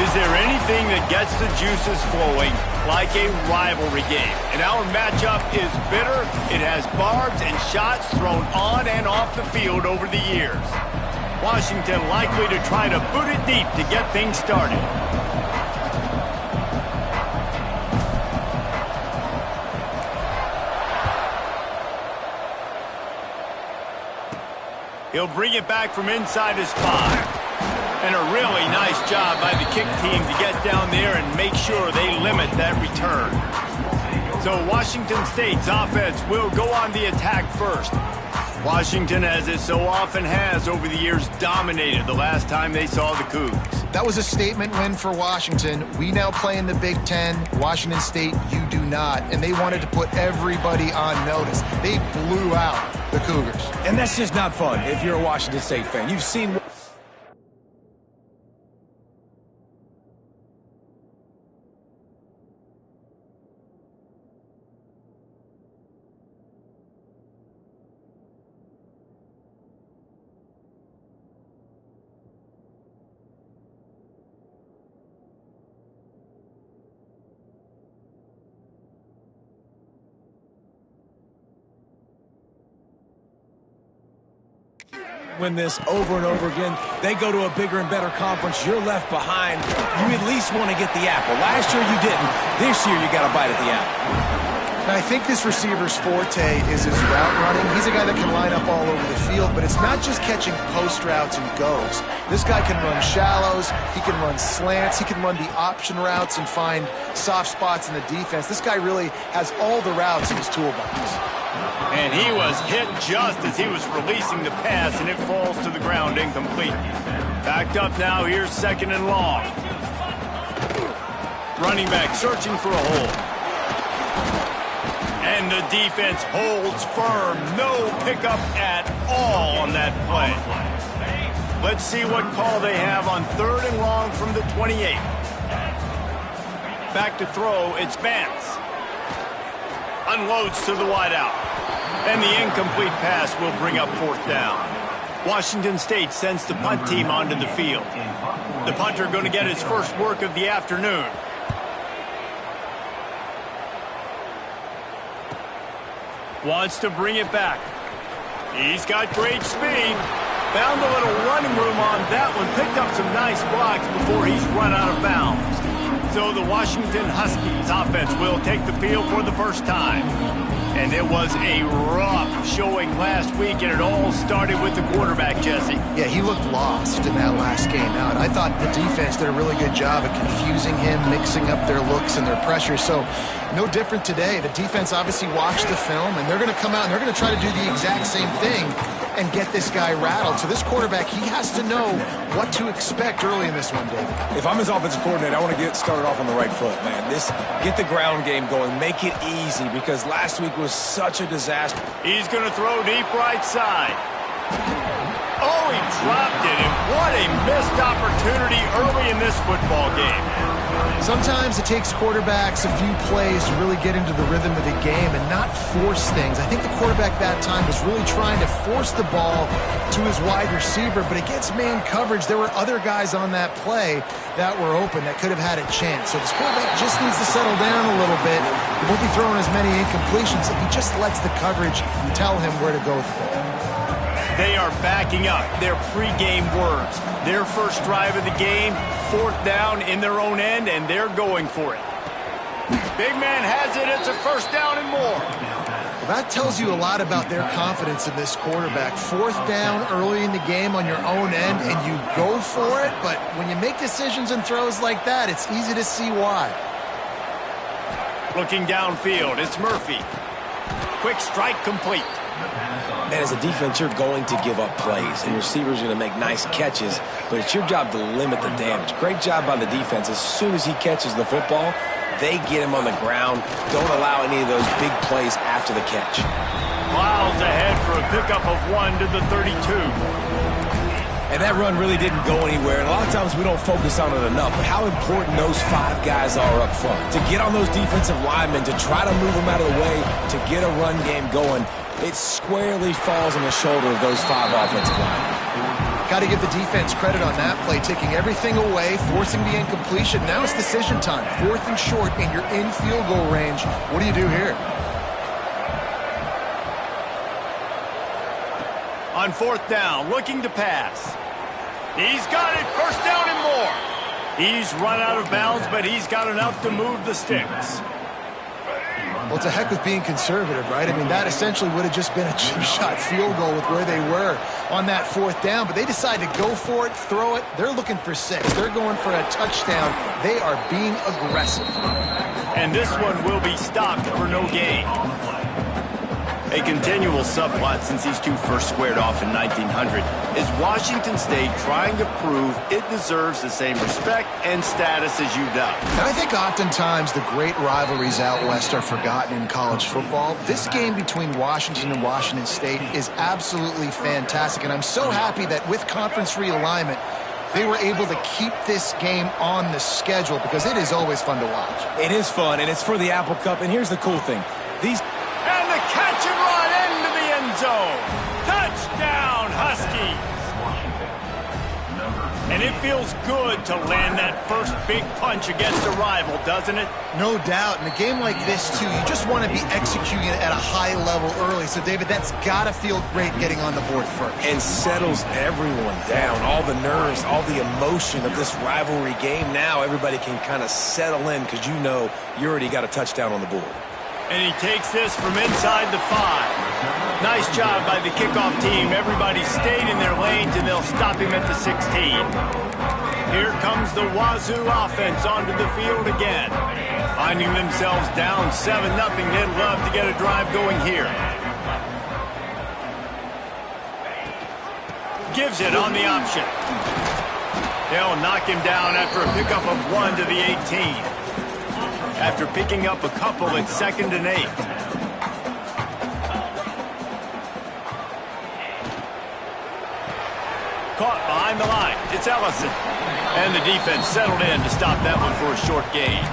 Is there anything that gets the juices flowing like a rivalry game? And our matchup is bitter. It has barbs and shots thrown on and off the field over the years. Washington likely to try to boot it deep to get things started. He'll bring it back from inside his 5. And a really nice job by the kick team to get down there and make sure they limit that return. So Washington State's offense will go on the attack first. Washington, as it so often has over the years, dominated the last time they saw the Cougs. That was a statement win for Washington. We now play in the Big Ten. Washington State, you do not. And they wanted to put everybody on notice. They blew out the Cougars. And that's just not fun if you're a Washington State fan. You've seen... win this over and over again. They go to a bigger and better conference. You're left behind. You at least want to get the apple. Last year you didn't. This year you got to bite at the apple. Now, I think this receiver's forte is his route running. He's a guy that can line up all over the field, but it's not just catching post routes and goes. This guy can run shallows. He can run slants. He can run the option routes and find soft spots in the defense. This guy really has all the routes in his toolbox. And he was hit just as he was releasing the pass, and it falls to the ground incomplete. Backed up now, here's 2nd and long. Running back searching for a hole. And the defense holds firm. No pickup at all on that play. Let's see what call they have on 3rd and long from the 28. Back to throw, it's Vance. Unloads to the wideout. And the incomplete pass will bring up 4th down. Washington State sends the punt team onto the field. The punter going to get his first work of the afternoon. Wants to bring it back. He's got great speed. Found a little running room on that one. Picked up some nice blocks before he's run out of bounds. So the Washington Huskies offense will take the field for the first time. And it was a rough showing last week, and it all started with the quarterback, Jesse. Yeah, he looked lost in that last game out. I thought the defense did a really good job of confusing him, mixing up their looks and their pressure. So no different today. The defense obviously watched the film, and they're going to come out and they're going to try to do the exact same thing and get this guy rattled. So this quarterback, he has to know what to expect early in this one, David. If I'm his offensive coordinator, I want to get started off on the right foot, man. Get the ground game going. Make it easy, because last week was such a disaster. He's going to throw deep right side. Oh, he dropped it, and what a missed opportunity early in this football game. Sometimes it takes quarterbacks a few plays to really get into the rhythm of the game and not force things. I think the quarterback that time was really trying to force the ball to his wide receiver, but against man coverage, there were other guys on that play that were open that could have had a chance. So this quarterback just needs to settle down a little bit. He won't be throwing as many incompletions if he just lets the coverage tell him where to go with the ball. They are backing up their pregame words. Their first drive of the game, 4th down in their own end, and they're going for it. Big man has it. It's a 1st down and more. Well, that tells you a lot about their confidence in this quarterback. 4th down early in the game on your own end, and you go for it. But when you make decisions and throws like that, it's easy to see why. Looking downfield, it's Murphy. Quick strike complete. Man, as a defense, you're going to give up plays, and receivers are going to make nice catches, but it's your job to limit the damage. Great job by the defense. As soon as he catches the football, they get him on the ground. Don't allow any of those big plays after the catch. Miles ahead for a pickup of 1 to the 32. And that run really didn't go anywhere, and a lot of times we don't focus on it enough, but how important those 5 guys are up front. To get on those defensive linemen, to try to move them out of the way, to get a run game going, it squarely falls on the shoulder of those 5 offensive linemen. Got to give the defense credit on that play, taking everything away, forcing the incompletion. Now it's decision time. 4th and short, and you're in field goal range. What do you do here? On 4th down, looking to pass. He's got it, 1st down and more. He's run out of bounds, but he's got enough to move the sticks. Well, it's a heck of being conservative, right? I mean, that essentially would have just been a chip shot field goal with where they were on that 4th down, but they decided to go for it, throw it. They're looking for 6. They're going for a touchdown. They are being aggressive. And this one will be stopped for no gain. A continual subplot since these two first squared off in 1900 is Washington State trying to prove it deserves the same respect and status as UW. And I think oftentimes the great rivalries out west are forgotten in college football. This game between Washington and Washington State is absolutely fantastic, and I'm so happy that with conference realignment, they were able to keep this game on the schedule because it is always fun to watch. It is fun, and it's for the Apple Cup, and here's the cool thing. And the catch and run into the end zone. Touchdown, Huskies. And it feels good to land that first big punch against a rival, doesn't it? No doubt. In a game like this, too, you just want to be executing it at a high level early. So, David, that's got to feel great getting on the board first. And settles everyone down. All the nerves, all the emotion of this rivalry game. Now everybody can kind of settle in because you know you already got a touchdown on the board. And he takes this from inside the 5. Nice job by the kickoff team. Everybody stayed in their lanes, and they'll stop him at the 16. Here comes the Wazoo offense onto the field again. Finding themselves down 7-0, they'd love to get a drive going here. Gives it on the option. They'll knock him down after a pickup of 1 to the 18. After picking up a couple at 2nd and 8. Caught behind the line. It's Ellison. And the defense settled in to stop that one for a short gain.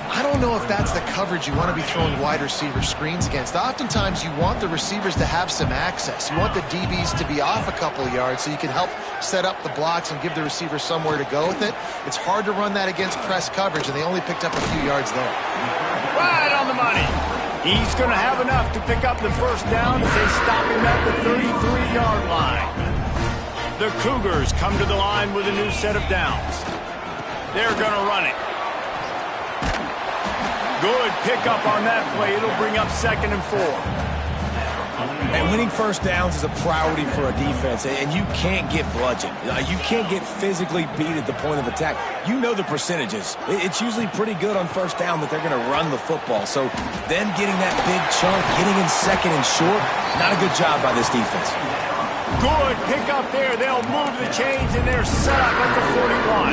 I don't know if that's the coverage you want to be throwing wide receiver screens against. Oftentimes, you want the receivers to have some access. You want the DBs to be off a couple of yards so you can help set up the blocks and give the receiver somewhere to go with it. It's hard to run that against press coverage, and they only picked up a few yards there. Right on the money. He's going to have enough to pick up the 1st down as they stop him at the 33-yard line. The Cougars come to the line with a new set of downs. They're going to run it. Good pickup on that play. It'll bring up 2nd and 4. And winning 1st downs is a priority for a defense, and you can't get bludgeoned. You can't get physically beat at the point of attack. You know the percentages. It's usually pretty good on 1st down that they're going to run the football. So them getting that big chunk, getting in 2nd and short, not a good job by this defense. Good pickup there. They'll move the chains, and they're set up at the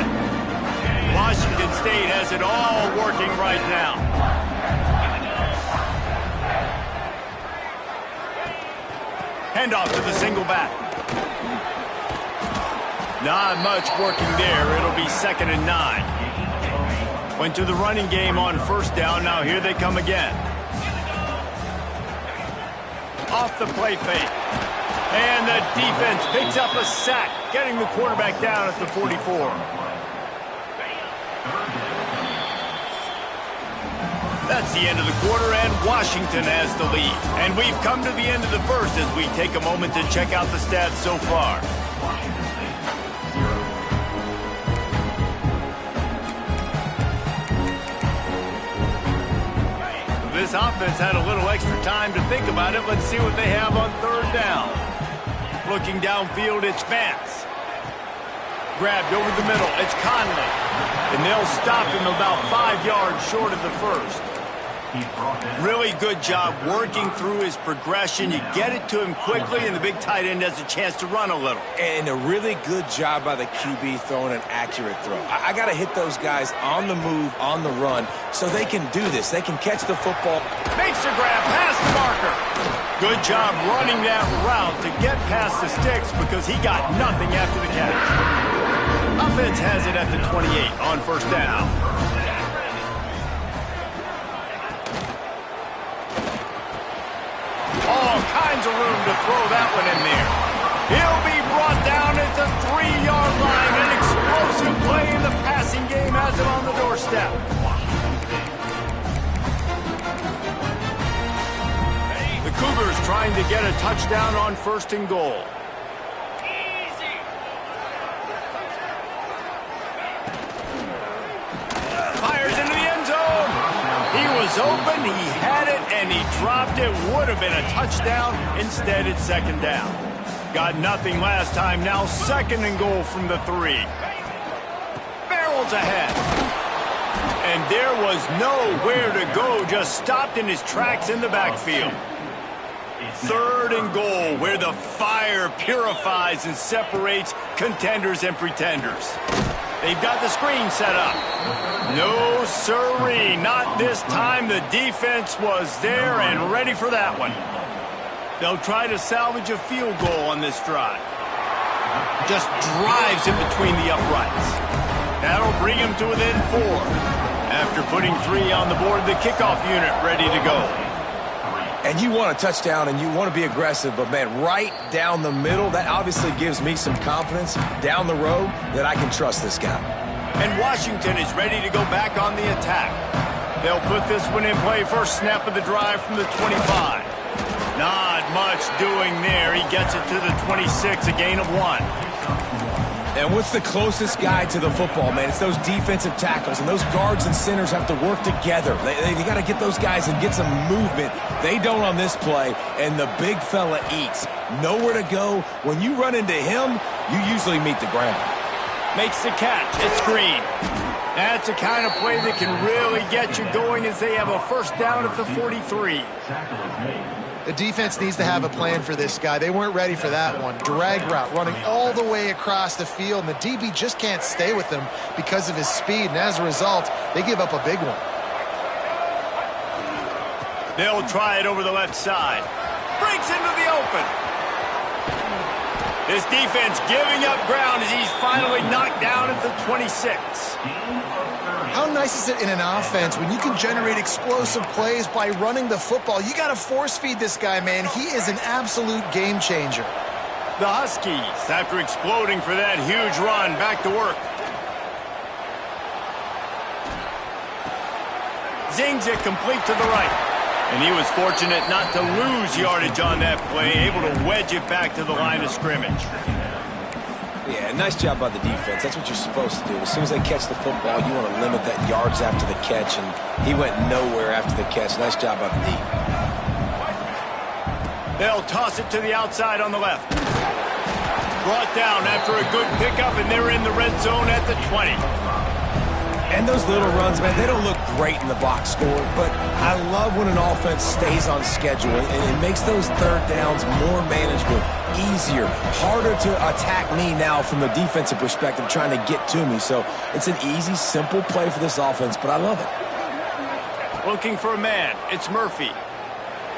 41. Washington State has it all working right now. Handoff to the single back. Not much working there. It'll be 2nd and 9. Went to the running game on 1st down. Now here they come again. Off the play fake. And the defense picks up a sack, getting the quarterback down at the 44. That's the end of the quarter, and Washington has the lead. And we've come to the end of the 1st as we take a moment to check out the stats so far. This offense had a little extra time to think about it. Let's see what they have on 3rd down. Looking downfield, it's Vance. Grabbed over the middle, it's Conley. And they'll stop him about 5 yards short of the 1st. Really good job working through his progression. You get it to him quickly, and the big tight end has a chance to run a little. And a really good job by the QB throwing an accurate throw. I got to hit those guys on the move, on the run, so they can do this. They can catch the football. Makes a grab past the marker. Good job running that route to get past the sticks because he got nothing after the catch. Offense has it at the 28 on 1st down. All kinds of room to throw that one in there. He'll be brought down at the 3-yard line. An explosive play in the passing game has him on the doorstep. The Cougars trying to get a touchdown on 1st and goal. Fires into the end zone. He was open, he had it, and he dropped it. Would have been a touchdown. Instead, it's 2nd down. Got nothing last time. Now 2nd and goal from the 3. Barrels ahead. And there was nowhere to go. Just stopped in his tracks in the backfield. 3rd and goal, where the fire purifies and separates contenders and pretenders. They've got the screen set up. No siree, not this time. The defense was there and ready for that one. They'll try to salvage a field goal on this drive. Just drives in between the uprights. That'll bring him to within 4. After putting 3 on the board, the kickoff unit ready to go. And you want a touchdown and you want to be aggressive, but man, right down the middle, that obviously gives me some confidence down the road that I can trust this guy. And Washington is ready to go back on the attack. They'll put this one in play. First snap of the drive from the 25. Not much doing there. He gets it to the 26, a gain of 1. And what's the closest guy to the football, man? It's those defensive tackles, and those guards and centers have to work together. They got to get those guys and get some movement. They don't on this play, and the big fella eats. Nowhere to go. When you run into him, you usually meet the ground. Makes the catch. It's Green. That's the kind of play that can really get you going as they have a 1st down at the 43. The defense needs to have a plan for this guy. They weren't ready for that one. Drag route, running all the way across the field, and the DB just can't stay with him because of his speed, and as a result, they give up a big one. They'll try it over the left side. Breaks into the open. This defense giving up ground as he's finally knocked down at the 26. How nice is it in an offense when you can generate explosive plays by running the football? You got to force feed this guy, man. He is an absolute game changer. The Huskies, after exploding for that huge run, back to work. Zings it complete to the right. And he was fortunate not to lose yardage on that play, able to wedge it back to the line of scrimmage. Yeah, nice job by the defense. That's what you're supposed to do. As soon as they catch the football, you want to limit that yards after the catch, and he went nowhere after the catch. Nice job by the D. They'll toss it to the outside on the left. Brought down after a good pickup, and they're in the red zone at the 20. And those little runs, man, they don't look great in the box score, but I love when an offense stays on schedule, and it makes those 3rd downs more manageable, easier, harder to attack me now from the defensive perspective trying to get to me. So it's an easy, simple play for this offense, but I love it. Looking for a man. It's Murphy.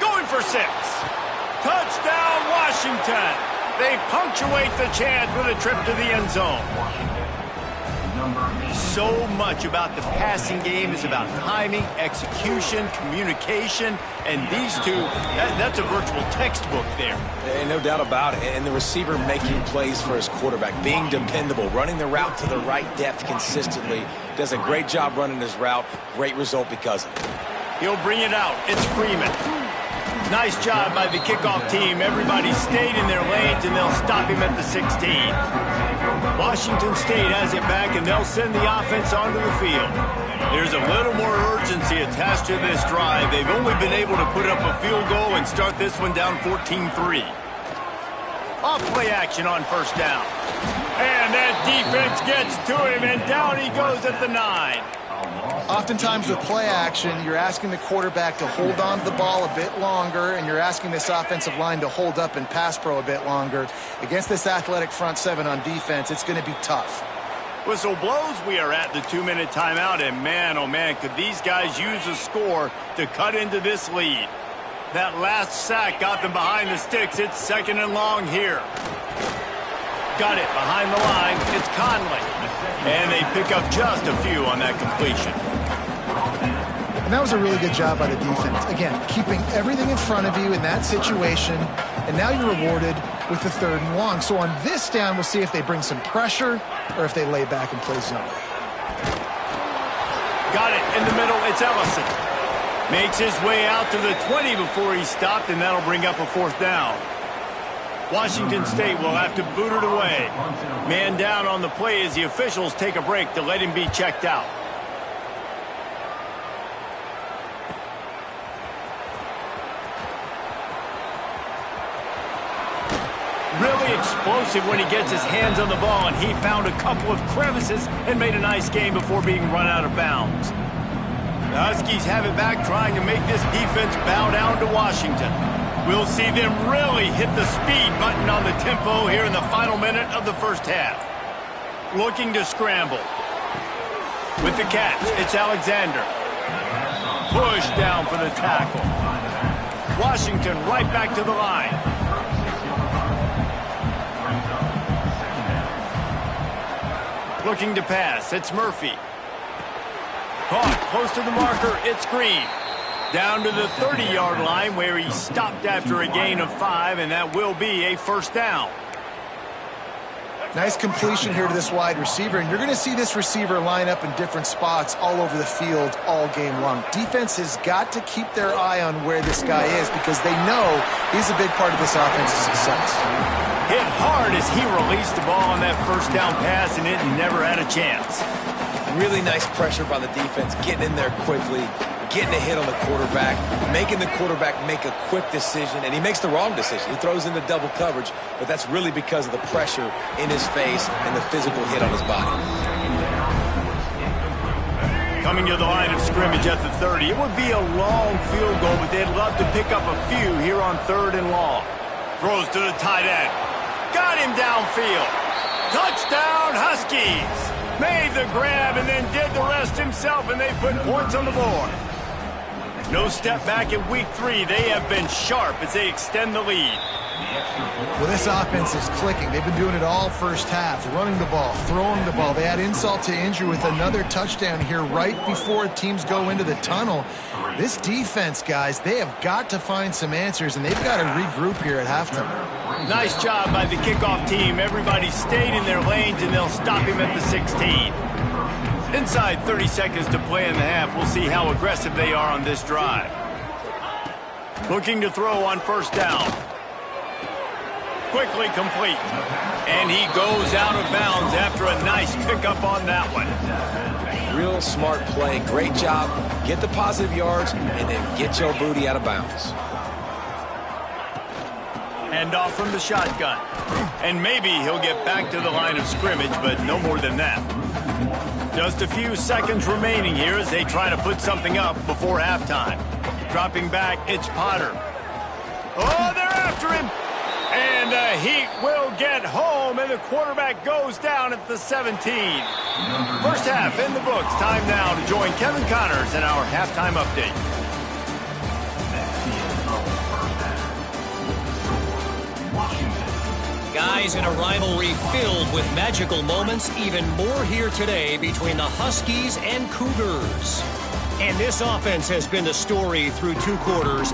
Going for 6. Touchdown, Washington. They punctuate the chance with a trip to the end zone. So much about the passing game is about timing, execution, communication, and these two, that's a virtual textbook there. And no doubt about it. And the receiver making plays for his quarterback, being dependable, running the route to the right depth consistently. Does a great job running his route. Great result because of it. He'll bring it out. It's Freeman. Nice job by the kickoff team. Everybody stayed in their lanes, and they'll stop him at the 16. Washington State has it back, and they'll send the offense onto the field. There's a little more urgency attached to this drive. They've only been able to put up a field goal and start this one down 14-3. Off play action on 1st down. And that defense gets to him, and down he goes at the 9. Oftentimes with play action, you're asking the quarterback to hold on to the ball a bit longer, and you're asking this offensive line to hold up and pass pro a bit longer. Against this athletic front 7 on defense, it's going to be tough. Whistle blows. We are at the 2-minute timeout, and man, oh man, could these guys use a score to cut into this lead. That last sack got them behind the sticks. It's 2nd and long here. Got it behind the line. It's Conley. And they pick up just a few on that completion. And that was a really good job by the defense. Again, keeping everything in front of you in that situation, and now you're rewarded with the 3rd and long. So on this down, we'll see if they bring some pressure or if they lay back and play zone. Got it in the middle. It's Ellison. Makes his way out to the 20 before he's stopped, and that'll bring up a 4th down. Washington State will have to boot it away. Man down on the play as the officials take a break to let him be checked out. Really explosive when he gets his hands on the ball, and he found a couple of crevices and made a nice game before being run out of bounds. The Huskies have it back, trying to make this defense bow down to Washington. We'll see them really hit the speed button on the tempo here in the final minute of the first half. Looking to scramble. With the catch, it's Alexander. Push down for the tackle. Washington right back to the line. Looking to pass, it's Murphy. Caught close to the marker, it's Green. Down to the 30-yard line where he stopped after a gain of 5, and that will be a 1st down. Nice completion here to this wide receiver, and you're going to see this receiver line up in different spots all over the field all game long. Defense has got to keep their eye on where this guy is because they know he's a big part of this offense's success. Hit hard as he released the ball on that 1st down pass, and it never had a chance. Really nice pressure by the defense, getting in there quickly, getting a hit on the quarterback, making the quarterback make a quick decision, and he makes the wrong decision. He throws into double coverage, but that's really because of the pressure in his face and the physical hit on his body. Coming to the line of scrimmage at the 30. It would be a long field goal, but they'd love to pick up a few here on 3rd and long. Throws to the tight end. Got him downfield. Touchdown, Huskies! Made the grab and then did the rest himself, and they put points on the board. No step back in week 3. They have been sharp as they extend the lead. Well, this offense is clicking. They've been doing it all first half, running the ball, throwing the ball. They add insult to injury with another touchdown here right before teams go into the tunnel. This defense, guys, they have got to find some answers, and they've got to regroup here at halftime. Nice job by the kickoff team. Everybody stayed in their lanes, and they'll stop him at the 16. Inside 30 seconds to play in the half. We'll see how aggressive they are on this drive. Looking to throw on 1st down. Quickly complete. And he goes out of bounds after a nice pickup on that one. Real smart play. Great job. Get the positive yards, and then get your booty out of bounds. Hand off from the shotgun. And maybe he'll get back to the line of scrimmage, but no more than that. Just a few seconds remaining here as they try to put something up before halftime. Dropping back, it's Potter. Oh, they're after him. And the Heat will get home, and the quarterback goes down at the 17. First half in the books. Time now to join Kevin Connors in our halftime update. Guys, in a rivalry filled with magical moments, even more here today between the Huskies and Cougars. And this offense has been the story through 2 quarters.